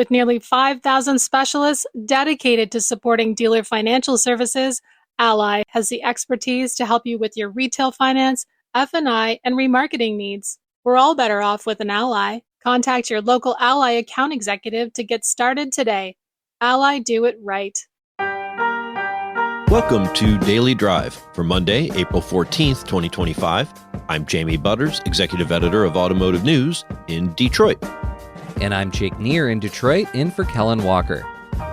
With nearly 5,000 specialists dedicated to supporting dealer financial services, Ally has the expertise to help you with your retail finance, F&I, and remarketing needs. We're all better off with an Ally. Contact your local Ally account executive to get started today. Ally, do it right. Welcome to Daily Drive for Monday, April 14th, 2025. I'm Jamie Butters, Executive Editor of Automotive News in Detroit. And I'm Jake Neer in Detroit, in for Kellen Walker.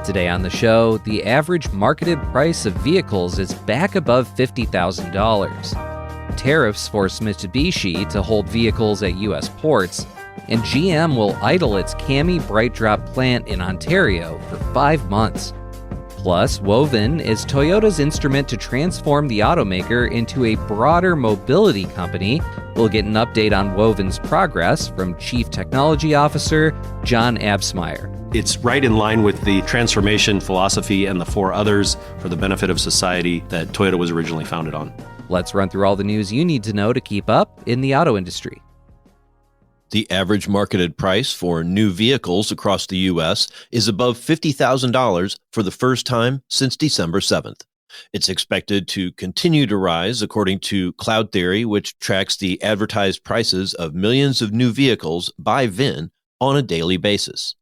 Today on the show, the average marketed price of vehicles is back above $50,000. Tariffs force Mitsubishi to hold vehicles at U.S. ports, and GM will idle its CAMI BrightDrop plant in Ontario for 5 months. Plus, Woven is Toyota's instrument to transform the automaker into a broader mobility company. We'll get an update on Woven's progress from Chief Technology Officer John Absmeier. It's right in line with the transformation philosophy and the 4 others for the benefit of society that Toyota was originally founded on. Let's run through all the news you need to know to keep up in the auto industry. The average marketed price for new vehicles across the U.S. is above $50,000 for the first time since December 7th. It's expected to continue to rise, according to Cloud Theory, which tracks the advertised prices of millions of new vehicles by VIN on a daily basis.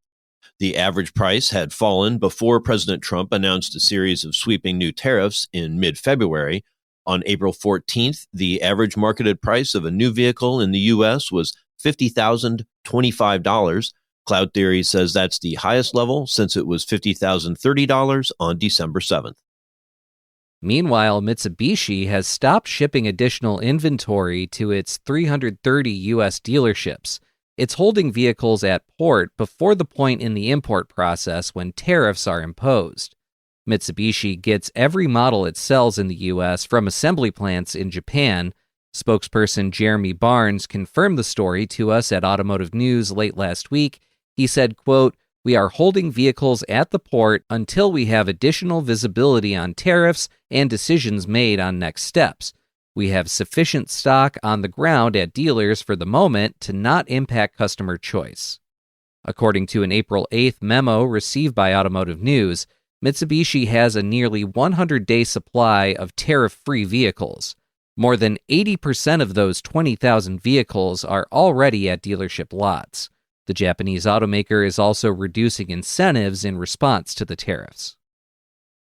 The average price had fallen before President Trump announced a series of sweeping new tariffs in mid-February. On April 14th, the average marketed price of a new vehicle in the U.S. was $50,025. Cloud Theory says that's the highest level since it was $50,030 on December 7th. Meanwhile, Mitsubishi has stopped shipping additional inventory to its 330 U.S. dealerships. It's holding vehicles at port before the point in the import process when tariffs are imposed. Mitsubishi gets every model it sells in the U.S. from assembly plants in Japan. Spokesperson Jeremy Barnes confirmed the story to us at Automotive News late last week. He said, quote, "We are holding vehicles at the port until we have additional visibility on tariffs and decisions made on next steps. We have sufficient stock on the ground at dealers for the moment to not impact customer choice." According to an April 8th memo received by Automotive News, Mitsubishi has a nearly 100-day supply of tariff-free vehicles. More than 80% of those 20,000 vehicles are already at dealership lots. The Japanese automaker is also reducing incentives in response to the tariffs.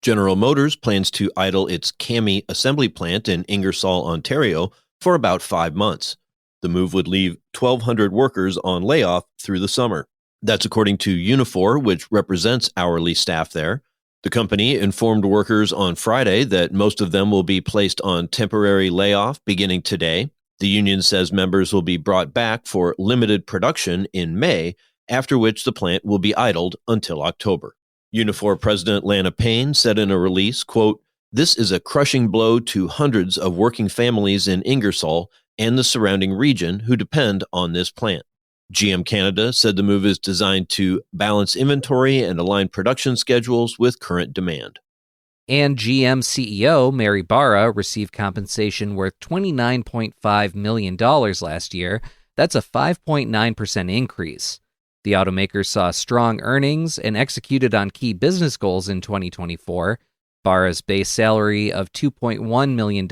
General Motors plans to idle its CAMI assembly plant in Ingersoll, Ontario, for about 5 months. The move would leave 1,200 workers on layoff through the summer. That's according to Unifor, which represents hourly staff there. The company informed workers on Friday that most of them will be placed on temporary layoff beginning today. The union says members will be brought back for limited production in May, after which the plant will be idled until October. Unifor President Lana Payne said in a release, quote, "This is a crushing blow to hundreds of working families in Ingersoll and the surrounding region who depend on this plant." GM Canada said the move is designed to balance inventory and align production schedules with current demand. And GM CEO Mary Barra received compensation worth $29.5 million last year. That's a 5.9% increase. The automaker saw strong earnings and executed on key business goals in 2024. Barra's base salary of $2.1 million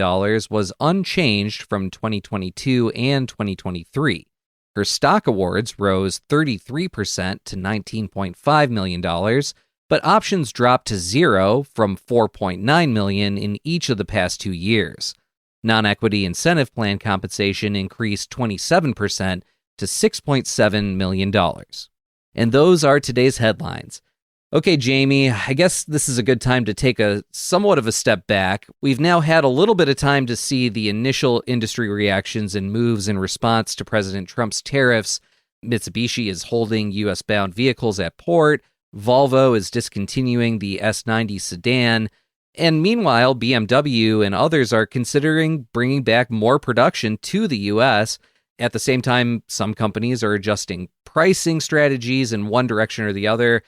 was unchanged from 2022 and 2023. Her stock awards rose 33% to $19.5 million, but options dropped to zero from $4.9 million in each of the past 2 years. Non-equity incentive plan compensation increased 27% to $6.7 million. And those are today's headlines. Okay, Jamie, I guess this is a good time to take a somewhat of a step back. We've now had a little bit of time to see the initial industry reactions and moves in response to President Trump's tariffs. Mitsubishi is holding U.S.-bound vehicles at port. Volvo is discontinuing the S90 sedan. And meanwhile, BMW and others are considering bringing back more production to the U.S. At the same time, some companies are adjusting pricing strategies in one direction or the other.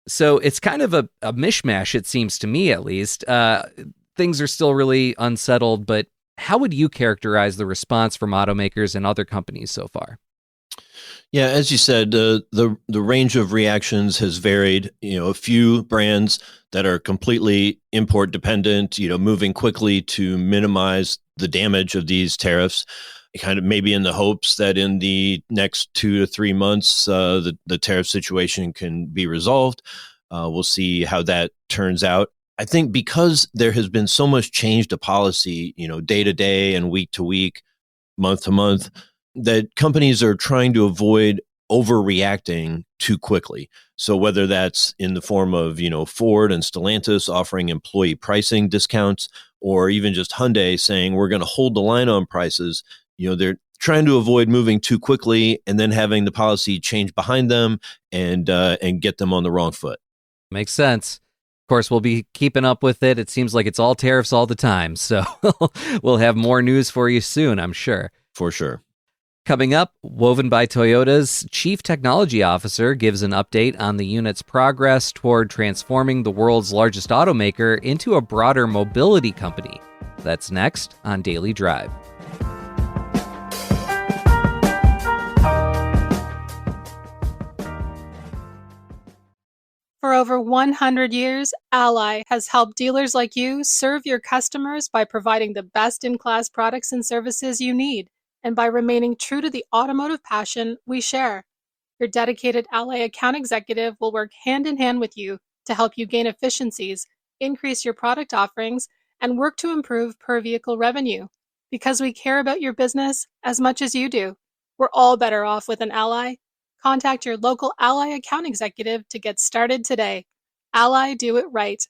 So it's kind of a mishmash, it seems to me at least. Things are still really unsettled, but how would you characterize the response from automakers and other companies so far? Yeah, as you said, the range of reactions has varied. A few brands that are completely import dependent, moving quickly to minimize the damage of these tariffs, kind of maybe in the hopes that in the next 2 to 3 months, the tariff situation can be resolved. We'll see how that turns out. I think because there has been so much change to policy, day to day and week to week, month to month, that companies are trying to avoid overreacting too quickly. So whether that's in the form of, Ford and Stellantis offering employee pricing discounts, or even just Hyundai saying we're going to hold the line on prices, they're trying to avoid moving too quickly and then having the policy change behind them and get them on the wrong foot. Makes sense. Of course, we'll be keeping up with it. It seems like it's all tariffs all the time. So we'll have more news for you soon, I'm sure. For sure. Coming up, Woven by Toyota's Chief Technology Officer gives an update on the unit's progress toward transforming the world's largest automaker into a broader mobility company. That's next on Daily Drive. For over 100 years, Ally has helped dealers like you serve your customers by providing the best-in-class products and services you need, and by remaining true to the automotive passion we share. Your dedicated Ally account executive will work hand in hand with you to help you gain efficiencies, increase your product offerings, and work to improve per-vehicle revenue. Because we care about your business as much as you do. We're all better off with an Ally. Contact your local Ally account executive to get started today. Ally, do it right.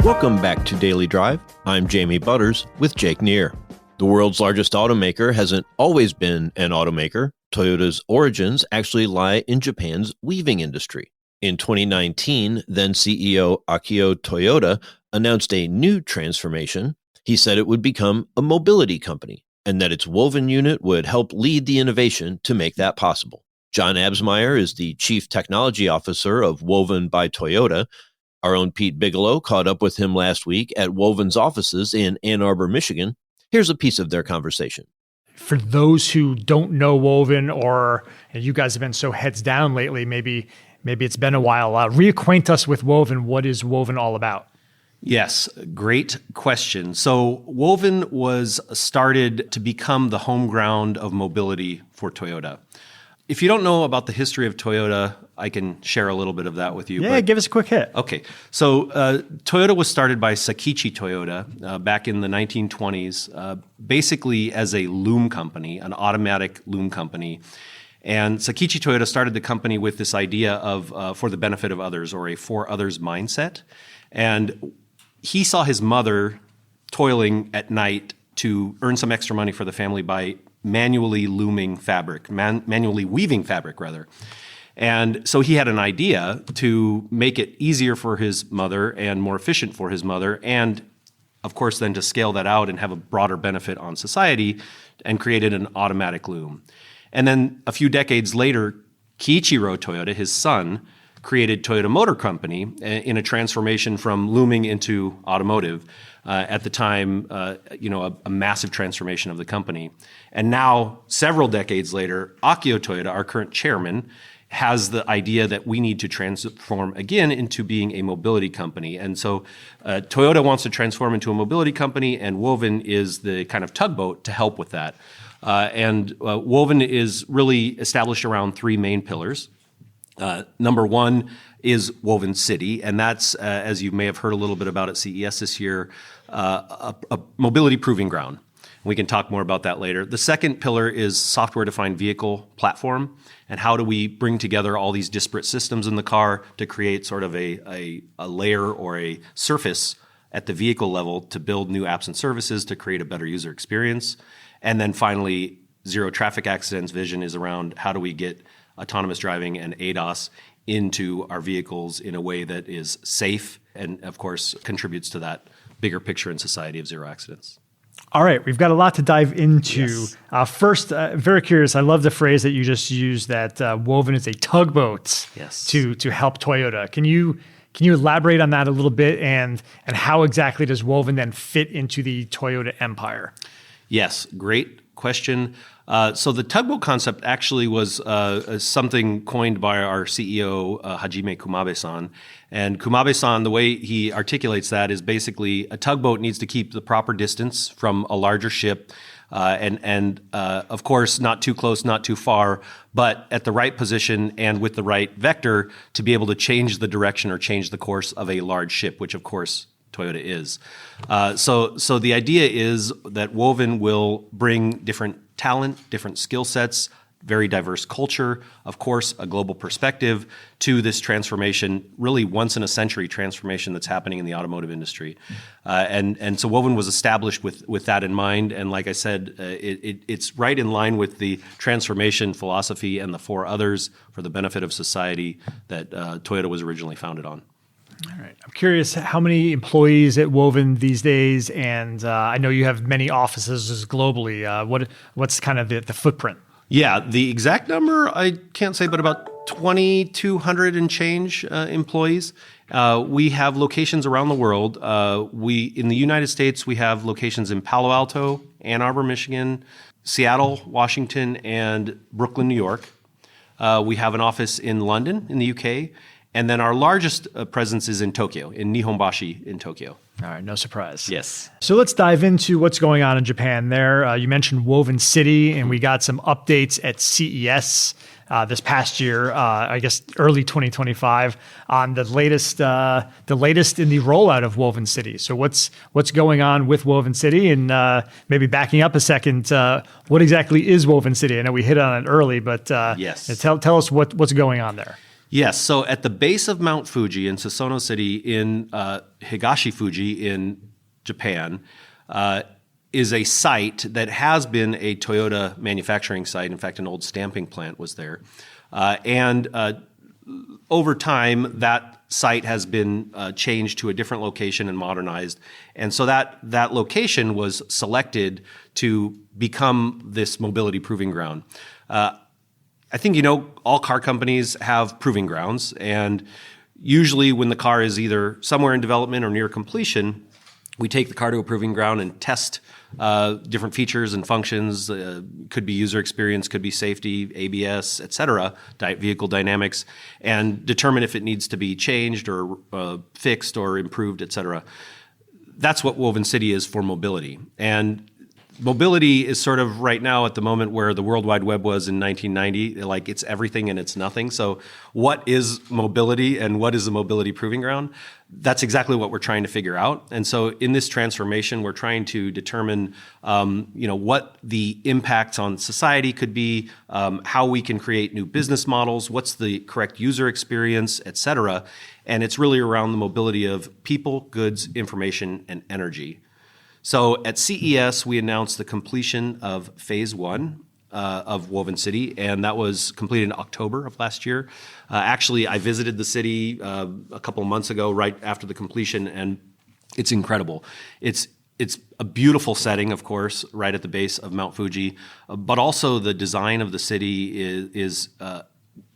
Welcome back to Daily Drive. I'm Jamie Butters with Jake Neer. The world's largest automaker hasn't always been an automaker. Toyota's origins actually lie in Japan's weaving industry. In 2019, then CEO Akio Toyoda announced a new transformation. He said it would become a mobility company, and that its woven unit would help lead the innovation to make that possible. John Absmeier is the Chief Technology Officer of Woven by Toyota. Our own Pete Bigelow caught up with him last week at Woven's offices in Ann Arbor, Michigan. Here's a piece of their conversation. For those who don't know Woven, or you guys have been so heads down lately, maybe it's been a while, reacquaint us with Woven. What is Woven all about? Yes, great question. So Woven was started to become the home ground of mobility for Toyota. If you don't know about the history of Toyota, I can share a little bit of that with you. Yeah, give us a quick hit. Okay. So Toyota was started by Sakichi Toyoda back in the 1920s, basically as a loom company, an automatic loom company. And Sakichi Toyoda started the company with this idea of for the benefit of others, or a for others mindset. And he saw his mother toiling at night to earn some extra money for the family by manually looming fabric, manually weaving fabric, rather. And so he had an idea to make it easier for his mother and more efficient for his mother, and of course then to scale that out and have a broader benefit on society, and created an automatic loom. And then a few decades later, Kiichiro Toyoda, his son, created Toyota Motor Company in a transformation from looming into automotive. At the time, a massive transformation of the company. And now, several decades later, Akio Toyoda, our current chairman, has the idea that we need to transform again into being a mobility company. And so Toyota wants to transform into a mobility company, and Woven is the kind of tugboat to help with that. And Woven is really established around three main pillars. Number one is Woven City, and that's, as you may have heard a little bit about at CES this year, a mobility proving ground. We can talk more about that later. The second pillar is software-defined vehicle platform, and how do we bring together all these disparate systems in the car to create sort of a layer or a surface at the vehicle level to build new apps and services to create a better user experience. And then finally, zero traffic accidents vision is around how do we get autonomous driving and ADAS into our vehicles in a way that is safe and, of course, contributes to that bigger picture in society of zero accidents. All right, we've got a lot to dive into. Yes. First, very curious, I love the phrase that you just used, that Woven is a tugboat to help Toyota. Can you elaborate on that a little bit, and how exactly does Woven then fit into the Toyota empire? Yes, great question. So the tugboat concept actually was something coined by our CEO, Hajime Kumabe-san. And Kumabe-san, the way he articulates that is basically a tugboat needs to keep the proper distance from a larger ship. And of course, not too close, not too far, but at the right position and with the right vector to be able to change the direction or change the course of a large ship, which of course Toyota is. So the idea is that Woven will bring different talent, different skill sets, very diverse culture, of course, a global perspective to this transformation, really once in a century transformation that's happening in the automotive industry. And so Woven was established with that in mind. And like I said, it's right in line with the transformation philosophy and the four others for the benefit of society that Toyota was originally founded on. All right. I'm curious how many employees at Woven these days, and I know you have many offices globally. What's kind of the footprint? Yeah, the exact number I can't say, but about 2,200 and change employees. We have locations around the world. In the United States, we have locations in Palo Alto, Ann Arbor, Michigan, Seattle, Washington, and Brooklyn, New York. We have an office in London, in the UK. And then our largest presence is in Tokyo, in Nihonbashi in Tokyo. All right, no surprise. Yes. So let's dive into what's going on in Japan there. You mentioned Woven City, and we got some updates at CES this past year, I guess early 2025, on the latest in the rollout of Woven City. So what's going on with Woven City? And maybe backing up a second, what exactly is Woven City? I know we hit on it early, but yes. Tell us what's going on there. Yes, so at the base of Mount Fuji in Susono City in Higashi Fuji in Japan is a site that has been a Toyota manufacturing site. In fact, an old stamping plant was there. And over time, that site has been changed to a different location and modernized. And so that location was selected to become this mobility proving ground. I think, all car companies have proving grounds, and usually when the car is either somewhere in development or near completion, we take the car to a proving ground and test different features and functions. Could be user experience, could be safety, ABS, et cetera, vehicle dynamics, and determine if it needs to be changed or fixed or improved, et cetera. That's what Woven City is for mobility. And mobility is sort of right now at the moment where the World Wide Web was in 1990, like it's everything and it's nothing. So what is mobility and what is a mobility proving ground? That's exactly what we're trying to figure out. And so in this transformation, we're trying to determine, what the impacts on society could be, how we can create new business models, what's the correct user experience, et cetera. And it's really around the mobility of people, goods, information, and energy. So at CES, we announced the completion of phase one of Woven City, and that was completed in October of last year. Actually, I visited the city a couple of months ago, right after the completion, and it's incredible. It's a beautiful setting, of course, right at the base of Mount Fuji, but also the design of the city is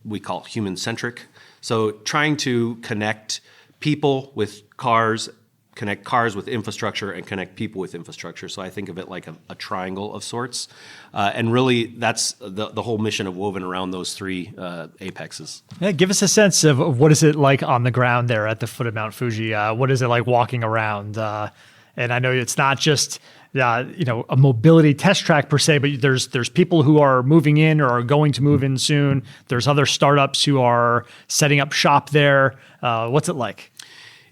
we call human-centric. So trying to connect people with cars, connect cars with infrastructure, and connect people with infrastructure. So I think of it like a triangle of sorts. And really, that's the whole mission of Woven around those three apexes. Yeah, give us a sense of what is it like on the ground there at the foot of Mount Fuji? What is it like walking around? And I know it's not just a mobility test track per se, but there's people who are moving in or are going to move in soon. There's other startups who are setting up shop there. What's it like?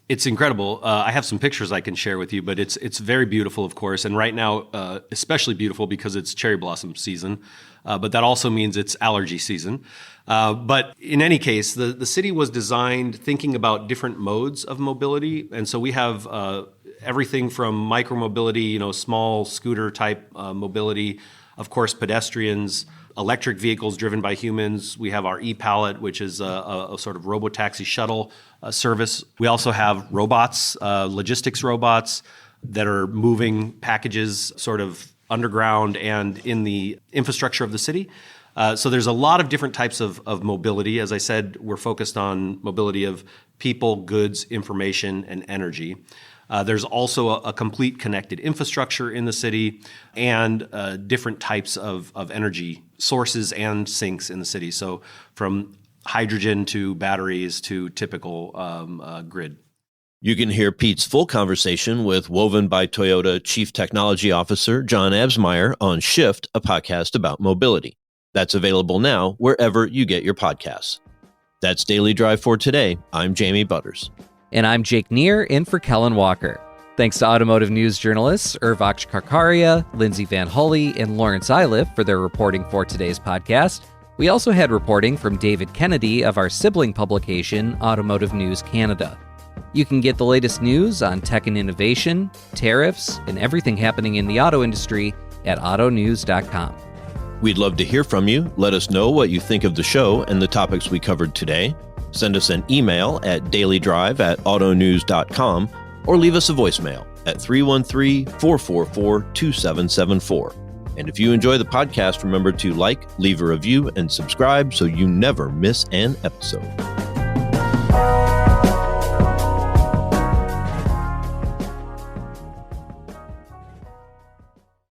It's incredible. I have some pictures I can share with you, but it's very beautiful, of course. And right now, especially beautiful because it's cherry blossom season. But that also means it's allergy season. But in any case, the city was designed thinking about different modes of mobility. And so we have everything from micromobility, small scooter type mobility, of course, pedestrians, electric vehicles driven by humans. We have our e-pallet, which is a sort of robo-taxi shuttle service. We also have robots, logistics robots that are moving packages sort of underground and in the infrastructure of the city. So there's a lot of different types of mobility. As I said, we're focused on mobility of people, goods, information, and energy. There's also a complete connected infrastructure in the city and different types of energy sources and sinks in the city. So from hydrogen to batteries to typical grid. You can hear Pete's full conversation with Woven by Toyota Chief Technology Officer John Absmeier on Shift, a podcast about mobility. That's available now wherever you get your podcasts. That's Daily Drive for today. I'm Jamie Butters. And I'm Jake Neer, in for Kellen Walker. Thanks to automotive news journalists Urvaksh Karkaria, Lindsay Van Hully, and Lawrence Iliff for their reporting for today's podcast. We also had reporting from David Kennedy of our sibling publication, Automotive News Canada. You can get the latest news on tech and innovation, tariffs, and everything happening in the auto industry at autonews.com. We'd love to hear from you. Let us know what you think of the show and the topics we covered today. Send us an email at dailydrive@autonews.com or leave us a voicemail at 313-444-2774. And if you enjoy the podcast, remember to like, leave a review, and subscribe so you never miss an episode.